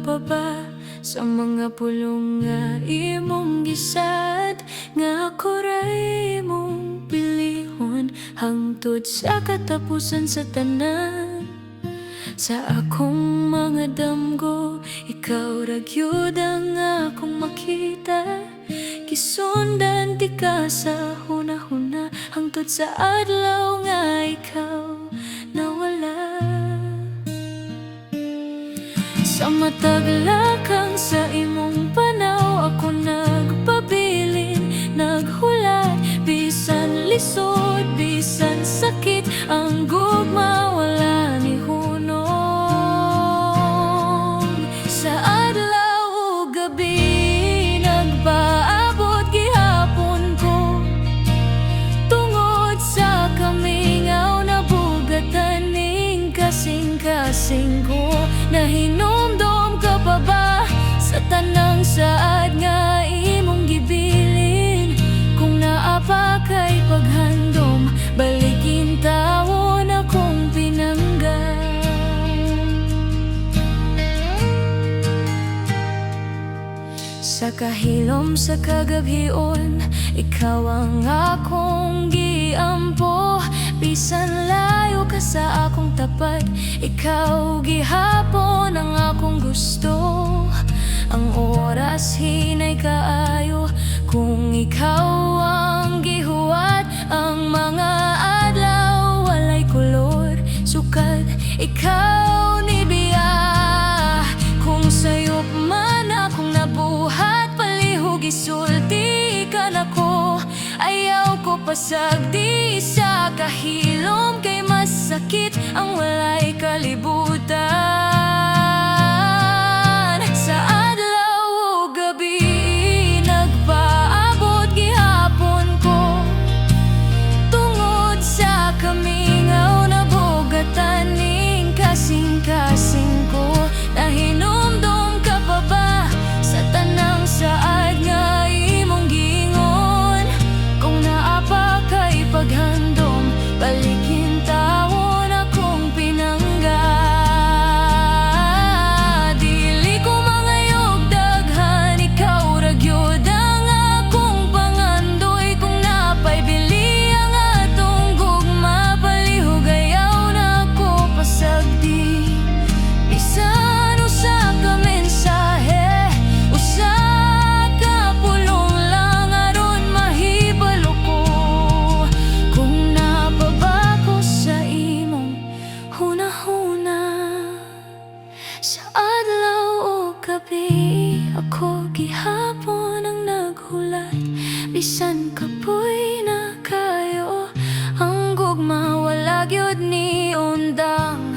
pa ba sa mga pulong nga imong gisad, nga ako ray imong pilihon hangtod sa katapusan sa tanan. Sa akong mga damgo, ikaw ra gyud ang akong makita. Gisundan ti ka sa hunahuna hangtod sa adlaw nga ikaw nawala. Sa matag lakang sa imong panaw, ako nagpabilin, naghulat. Bisan lisod, bisan sakit, ang gugma wala ni hunong. Sa adlaw o gabi, nagpaabot gihapon ko, tungod sa kamingaw na bugatan ning kasing-kasing ko. Nahinumdum ka pa ba sa tanang saad nga imong gibilin? Kung naa pa kay paghandom, balikin tawon akong pinanggan. Sa kahilom sa kagabhion, ikaw ang akong giampo. Bisan layo ka sa akong tapat, ikaw gihapon ang akong gusto. Ang oras hinay kaayo, kung ikaw ang gihuwat. Ang mga adlaw walay kulor, sukat ikaw ni biya. Kung sayop man akong nabuhat, palihog isulti ka nako. Ayaw ko pasagdi sa kahilom, kay mas sakit ang walay kalibutan. Sa adlaw o gabi, nagpaabot gihapon ko, tungod sa kamingaw na bugatan ning kasing-kasing ko. Nahinumdum ka pa ba sa tanang saad nga imong gingon? Kung naa pa kay paghandom, balikin tawon akong pinangga. Dili ko mangayog daghan, ikaw ra gyud ang akong pangandoy. Kung napay bili ang atong gugma, palihog ayaw na ko pasagdi. Bisan usa ka mensahe, usa ka pulong lang aron mahibalo ko. Kung napaba ko sa imong hunahuna, sa adlaw o gabi, ako gihapon ang naghulat. Bisan kapoy na kayo, ang gugma wala gyud ni undang.